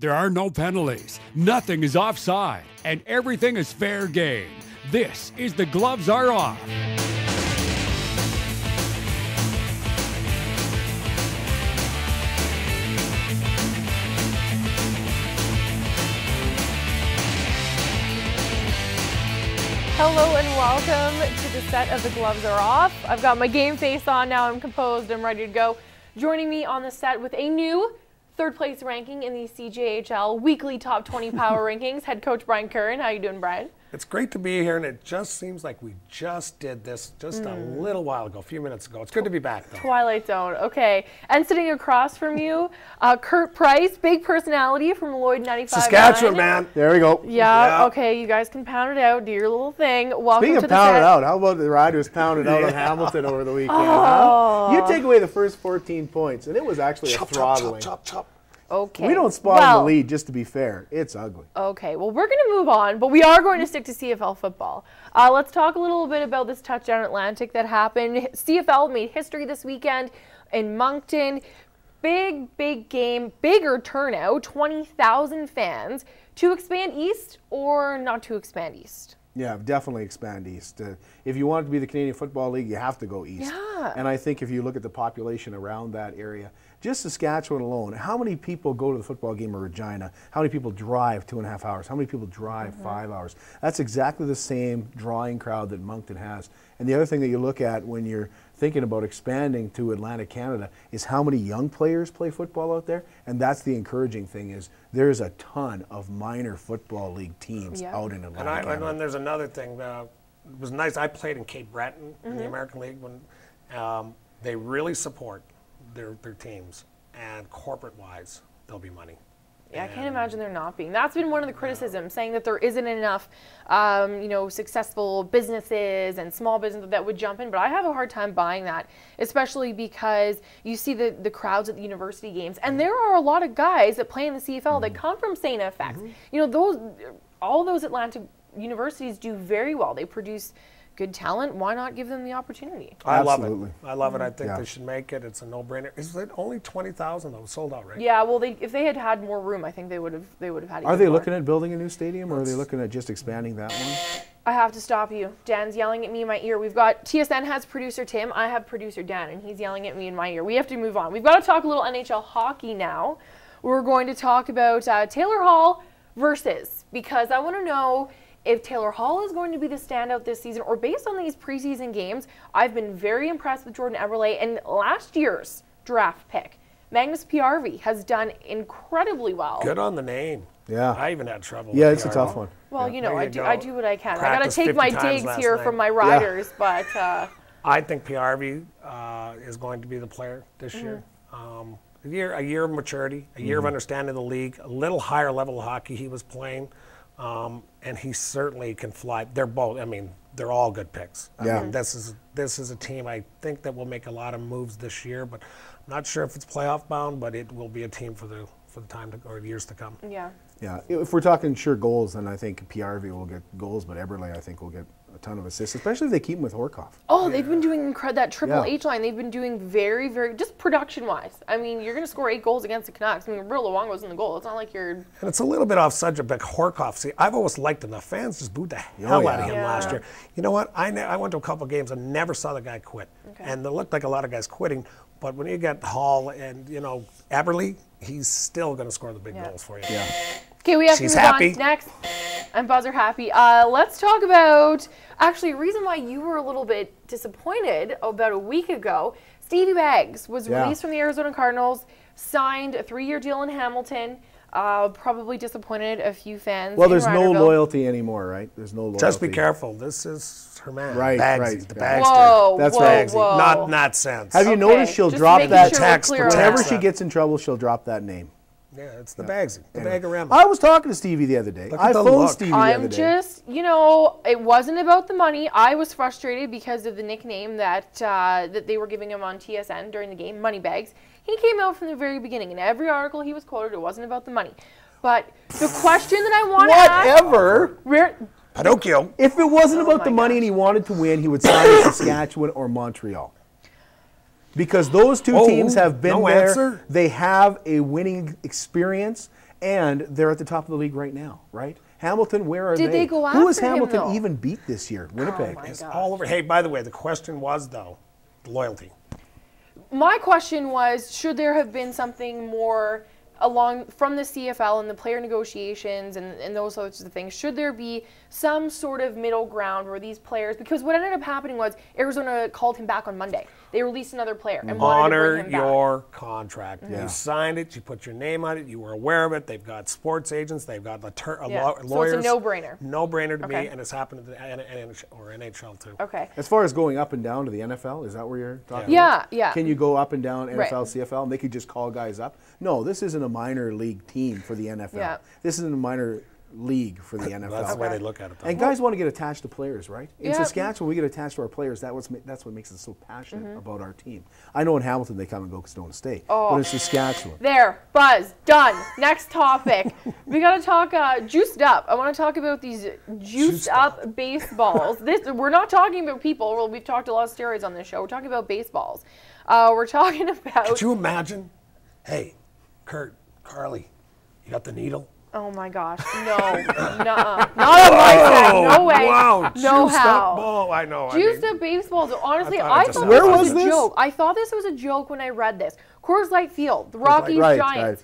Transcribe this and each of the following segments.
There are no penalties, nothing is offside, and everything is fair game. This is The Gloves Are Off. Hello and welcome to the set of The Gloves Are Off. I've got my game face on now. I'm composed. I'm ready to go. Joining me on the set with a new third place ranking in the CJHL weekly top 20 power rankings, head coach Brian Curran. How you doing, Brian? It's great to be here, and it just seems like we just did this just a little while ago, a few minutes ago. It's good to be back, though. Twilight Zone. Okay. And sitting across from you, Kurt Price, big personality from Lloyd 95.9. Saskatchewan, man. There we go. Yeah, okay. You guys can pound it out. Do your little thing. Welcome Speaking to of the pound set. it out, how about the Riders pounded out on Hamilton over the weekend? Oh. Huh? You take away the first 14 points, and it was actually a throttling. Chop. Okay. We don't spot in the lead, just to be fair. It's ugly. Okay, well, we're going to move on, but we are going to stick to CFL football. Let's talk a little bit about this touchdown Atlantic that happened. CFL made history this weekend in Moncton. Big game, bigger turnout, 20,000 fans. To expand east or not to expand east? Yeah, definitely expand east. If you want it to be the Canadian Football League, you have to go east. Yeah. And I think if you look at the population around that area, just Saskatchewan alone, how many people go to the football game in Regina? How many people drive 2.5 hours? How many people drive 5 hours? That's exactly the same drawing crowd that Moncton has. And the other thing that you look at when you're thinking about expanding to Atlantic Canada is how many young players play football out there. And that's the encouraging thing is there's a ton of minor football league teams out in Atlantic Canada. And there's another thing. It was nice. I played in Cape Breton in the American League when they really support their teams, and corporate-wise, there'll be money. Yeah, I can't imagine there not being. That's been one of the criticisms, saying that there isn't enough, successful businesses and small businesses that would jump in. But I have a hard time buying that, especially because you see the crowds at the university games, and there are a lot of guys that play in the CFL that come from St. FX. You know, all those Atlantic universities do very well. They produce good talent. Why not give them the opportunity? I love Absolutely. it. I love it. I think they should make it. It's a no-brainer. Is it only 20,000 though? Sold out, right? Yeah. Well, if they had had more room, I think they would have had. Are they looking at building a new stadium, or are they looking at just expanding that one? I have to stop you. Dan's yelling at me in my ear. We've got TSN has producer Tim. I have producer Dan, and he's yelling at me in my ear. We have to move on. We've got to talk a little NHL hockey now. We're going to talk about Taylor Hall versus, because I want to know if Taylor Hall is going to be the standout this season, or based on these preseason games. I've been very impressed with Jordan Eberle, and last year's draft pick, Magnus PRV, has done incredibly well. Good on the name. Yeah. I even had trouble. Yeah, with it's a PRV. tough one. Well, I do what I can. I got to Practiced take 50 my times digs last here night. from my riders, but I think PRV is going to be the player this year. A year of maturity, a year of understanding the league, a little higher level of hockey he was playing, and he certainly can fly. They're both. I mean, they're all good picks. I mean, this is a team I think that will make a lot of moves this year, but I'm not sure if it's playoff bound. But it will be a team for the time or years to come. yeah. Yeah, if we're talking sure goals, then I think PRV will get goals, but Eberle I think will get a ton of assists, especially if they keep him with Horkoff. Oh, they've been doing that Triple Yeah. H line. They've been doing very, very, just production-wise. I mean, you're going to score 8 goals against the Canucks. I mean, Real Luongo's in the goal. It's not like you're... And it's a little bit off subject, but Horkoff, see, I've always liked him. The fans just booed the hell out of him last year. You know what? I went to a couple games and never saw the guy quit. And it looked like a lot of guys quitting. But when you get Hall and, Eberle, he's still going to score the big goals for you. Yeah. Okay, we have She's to move happy. on. Next, I'm buzzer happy. Let's talk about, actually, a reason why you were a little bit disappointed about a week ago. Stevie Baggs was released from the Arizona Cardinals, signed a 3-year deal in Hamilton. Probably disappointed a few fans. Well, in there's no Riderville. loyalty anymore, right? There's no loyalty. Just be careful. This is her man. Right, Bagsy, right. the Yeah. Bagster. Whoa, That's whoa, right. whoa. Not in that sense. Have you noticed she'll Just drop making that sure we're text, clear on whenever that. she gets in trouble, she'll drop that name. Yeah, it's the Bagsy, the Bagarama. I was talking to Stevie the other day. Look I at the phoned look. Stevie the other I'm day. just, it wasn't about the money. I was frustrated because of the nickname that they were giving him on TSN during the game, Moneybags. He came out from the very beginning. In every article he was quoted, it wasn't about the money. But the question that I want to ask... Whatever. Pinocchio. If it wasn't about my the money gosh. and he wanted to win, he would sign in Saskatchewan or Montreal. Because those two teams have been no there. answer? They have a winning experience, and they're at the top of the league right now, right? Hamilton, where are they? Did they go Who has after him, Hamilton though? even beat this year? Winnipeg. my It's gosh. all over. Hey, by the way, the question was, though, loyalty. My question was, should there have been something more along from the CFL and the player negotiations and those sorts of things? Should there be some sort of middle ground where these players, because what ended up happening was Arizona called him back on Monday. They released another player and wanted to Honor bring him back. your contract. Yeah. You signed it. You put your name on it. You were aware of it. They've got sports agents. They've got Yeah. So lawyers. it's a no-brainer. No-brainer to Okay. me, and it's happened to the NHL too. Okay. As far as going up and down to the NFL, is that where you're talking Yeah, about? yeah. Can you go up and down Right. NFL, CFL, and they could just call guys up? No, this isn't a minor league team for the NFL. Yeah. This isn't a minor league for the NFL. That's the way Okay. they look at it. Though. And guys want to get attached to players, right? In Yeah. Saskatchewan, we get attached to our players. That's what makes us so passionate Mm-hmm. about our team. I know in Hamilton they come and go Stone State, Oh. but in Saskatchewan, There, buzz, done. Next topic. We gotta talk juiced up. I want to talk about these juiced up baseballs. We're not talking about people. Well, we've talked a lot of steroids on this show. We're talking about baseballs. We're talking about. Could you imagine? Hey, Kurt, Carly, you got the needle? Oh my gosh, no, nuh-uh. Not on my side. No way. Wow, No juiced how. up ball. I know. Juiced up baseballs. Honestly, I thought I it just thought Where this was was a this? joke. I thought this was a joke when I read this. Coors Light Field, the Rockies Right, Giants.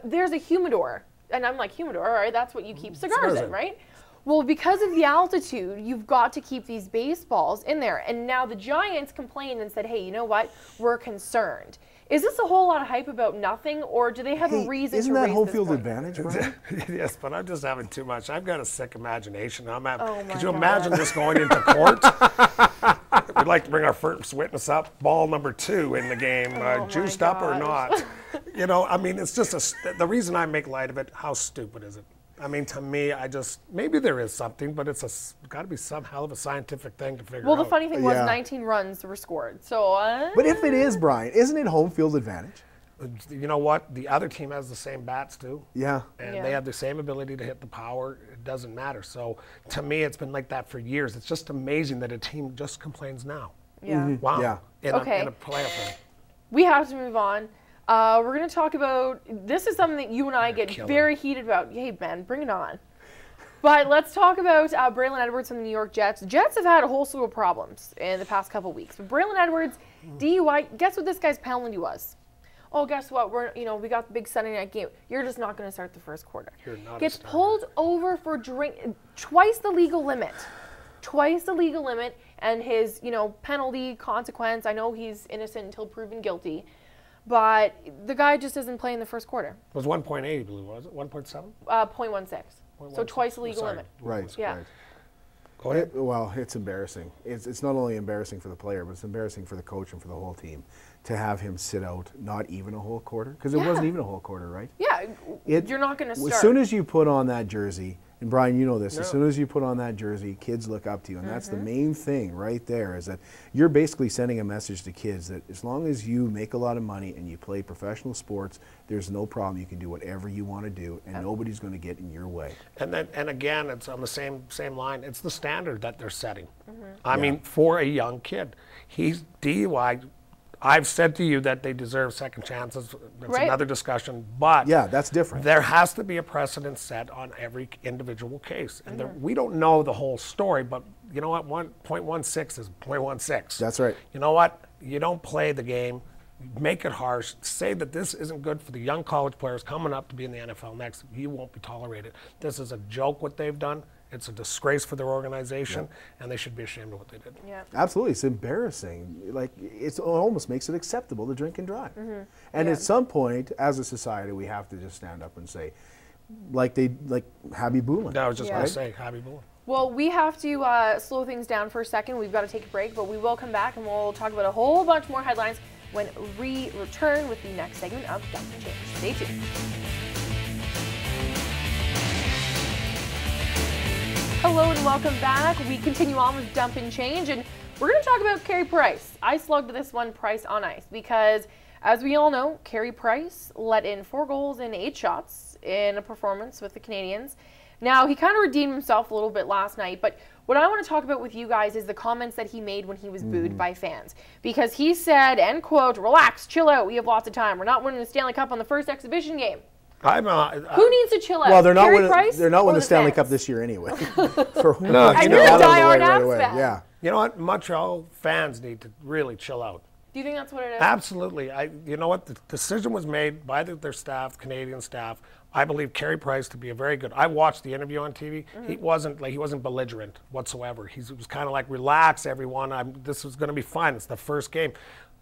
There's a humidor, and I'm like, humidor, all right, that's what you keep cigars in, right? Well, because of the altitude, you've got to keep these baseballs in there. And now the Giants complained and said, hey, you know what? We're concerned. Is this a whole lot of hype about nothing, or do they have a Hey, reason isn't to that raise home this field point? advantage, Brian? Yes, but I'm just having too much. I've got a sick imagination. Oh my Could you God. imagine this going into court? We'd like to bring our first witness up. Ball number 2 in the game. Oh my juiced up or gosh. not? You know, I mean, it's just the reason I make light of it. How stupid is it? I mean, to me, maybe there is something, but it's got to be some hell of a scientific thing to figure out. Well, the funny thing was Yeah. 19 runs were scored. So, But if it is, Brian, isn't it home field advantage? You know what? The other team has the same bats too. Yeah. And Yeah. they have the same ability to hit the power. It doesn't matter. So to me, it's been like that for years. It's just amazing that a team just complains now. yeah. Wow. Yeah. Okay. In a playoff game. We have to move on. We're going to talk about, this is something that you and I get killer. very heated about. Hey, man, bring it on. But let's talk about Braylon Edwards from the New York Jets. The Jets have had a whole slew of problems in the past couple weeks. But Braylon Edwards, DUI, guess what this guy's penalty was? Oh, guess what? We got the big Sunday night game. You're just not going to start the first quarter. You're not a Gets starter. pulled over for twice the legal limit. Twice the legal limit, and his, penalty consequence. I know he's innocent until proven guilty, but the guy just doesn't play in the first quarter. It was 1.8, I believe, was it? 1.7? 0.16. So 1.16. twice the legal Sorry. limit. Right. Yeah. Right. Go ahead. Well, it's embarrassing. It's not only embarrassing for the player, but it's embarrassing for the coach and for the whole team to have him sit out not even a whole quarter, because it Yeah. wasn't even a whole quarter, right? Yeah, you're not going to start. As soon as you put on that jersey, and Brian, you know this, as soon as you put on that jersey, kids look up to you. And that's the main thing right there, is that you're basically sending a message to kids that as long as you make a lot of money and you play professional sports, there's no problem. You can do whatever you want to do, and nobody's going to get in your way. And again, it's on the same line. It's the standard that they're setting. I mean, for a young kid, he's DUI. I've said to you that they deserve second chances. That's Right. another discussion. But Yeah, that's different. there has to be a precedent set on every individual case. And we don't know the whole story, but you know what? 1.16 is 0.16. That's right. You know what? You don't play the game. Make it harsh. Say that this isn't good for the young college players coming up to be in the NFL next. You won't be tolerated. This is a joke what they've done. It's a disgrace for their organization, and they should be ashamed of what they did. Yeah. Absolutely, it's embarrassing. Like it almost makes it acceptable to drink and drive. And at some point, as a society, we have to just stand up and say, like Habib Boulin. I was just going Yeah. to say, Javi Boulin. Well, we have to slow things down for a second. We've got to take a break, but we will come back and we'll talk about a whole bunch more headlines when we return with the next segment of Dump and Change. Stay tuned. Hello and welcome back. We continue on with Dump and Change, and we're going to talk about Carey Price. I slugged this one, Price on ice, because as we all know, Carey Price let in 4 goals and 8 shots in a performance with the Canadians. Now, he kind of redeemed himself a little bit last night, but what I want to talk about with you guys is the comments that he made when he was booed by fans. Because he said, end quote, relax, chill out, we have lots of time. We're not winning the Stanley Cup on the first exhibition game. Who needs to chill out? Well, they're not Carey winning. Price They're not or winning the Stanley fans? Cup this year anyway. For No, And you you're know, a diehard Avs fan. Yeah. You know what? Montreal fans need to really chill out. Do you think that's what it is? Absolutely. You know what? The decision was made by their staff, Canadian staff. I believe Carey Price to be a very good. I watched the interview on TV. He wasn't belligerent whatsoever. He was kind of like, relax, everyone. This is going to be fine. It's the first game.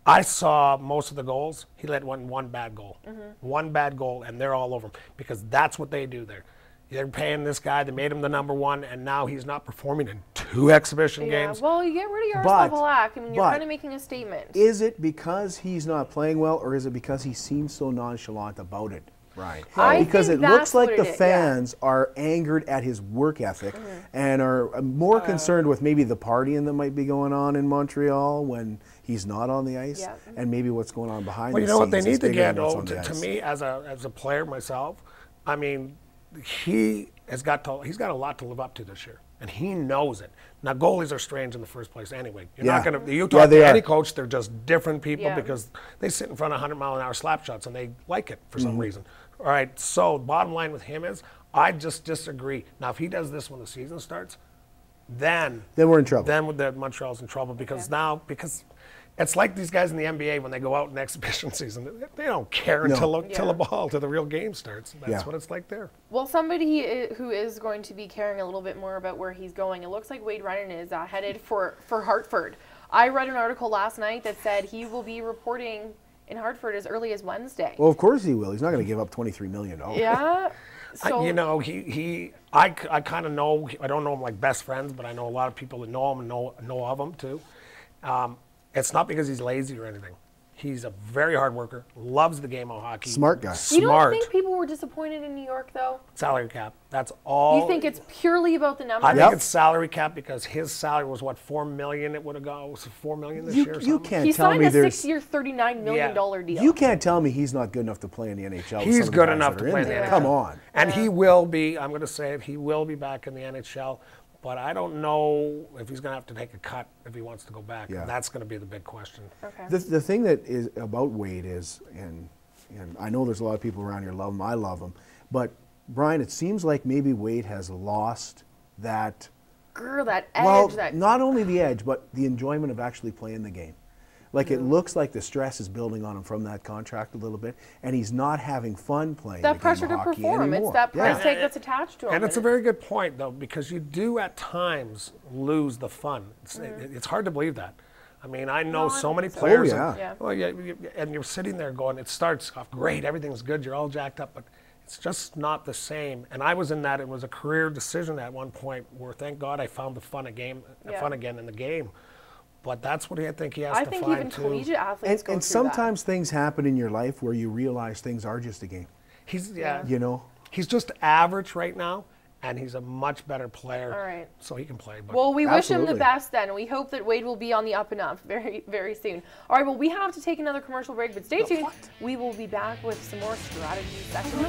I saw most of the goals. He let one bad goal. One bad goal, and they're all over him because that's what they do there. They're paying this guy. They made him the #1, and now he's not performing in 2 exhibition games. Well, you get rid of Yaroslav Halak. I mean, you're but kind of making a statement. Is it because he's not playing well, or is it because he seems so nonchalant about it, Brian? I Because think it looks that's like what the it is, yeah. fans are angered at his work ethic and are more concerned with maybe the partying that might be going on in Montreal when he's not on the ice, Yeah. and maybe what's going on behind Well, the you know what they scenes is need to bigger get than what's on the to ice. me as a player myself. I mean, he's got a lot to live up to this year, and he knows it. Now goalies are strange in the first place anyway. You're not going to you talk they to are. any coach, they're just different people Yeah. because they sit in front of 100-mile-an-hour slap shots and they like it for some reason. All right, so bottom line with him is I just disagree. Now if he does this when the season starts, then we're in trouble. Then the Montreal's in trouble because it's like these guys in the NBA when they go out in exhibition season. They don't care until the real game starts. That's what it's like there. Well, somebody who is going to be caring a little bit more about where he's going, it looks like Wade Redden is headed for Hartford. I read an article last night that said he will be reporting in Hartford as early as Wednesday. Well, of course he will. He's not going to give up $23 million. Yeah. So, I kind of know. I don't know him like best friends, but I know a lot of people that know him and know of him too. It's not because he's lazy or anything. He's a very hard worker, loves the game of hockey. Smart guy. you don't think people were disappointed in New York, though? Salary cap. That's all. You think it's purely about the numbers? I think it's salary cap because his salary was what, $4 million. It would have gone. Was it $4 million this year? Or You something? can't He tell signed me a there's. 6-year, $39 million deal. You can't tell me he's not good enough to play in the NHL. with He's some of the good guys enough that to are play in in the there. NHL. Come on. And he will be. I'm going to say it. He will be back in the NHL. But I don't know if he's going to have to take a cut if he wants to go back. Yeah. That's going to be the big question. Okay. The thing that is about Wade is, and I know there's a lot of people around here love him. I love him. But, Brian, it seems like maybe Wade has lost that. That edge. Well, that not only the edge, but the enjoyment of actually playing the game. Like it looks like the stress is building on him from that contract a little bit, and he's not having fun playing that the pressure game of to hockey perform. anymore. It's that price Yeah. tag that's attached to him. And it's a very good point, though, because you do at times lose the fun. It's hard to believe that. I mean, I know so many players. yeah. Yeah. Well, and you're sitting there going, it starts off great, everything's good, you're all jacked up, but it's just not the same. And I was in that. It was a career decision at one point where, thank God, I found the fun again in the game. But that's what I think he has to I find think even too. collegiate athletes go And through sometimes things happen in your life where you realize things are just a game. He's You know? he's just average right now, and he's a much better player. All right. So he can play. But Well, we wish him the Absolutely. best then. We hope that Wade will be on the up and up very, very soon. All right, well, we have to take another commercial break, but stay tuned. We will be back with some more strategy section.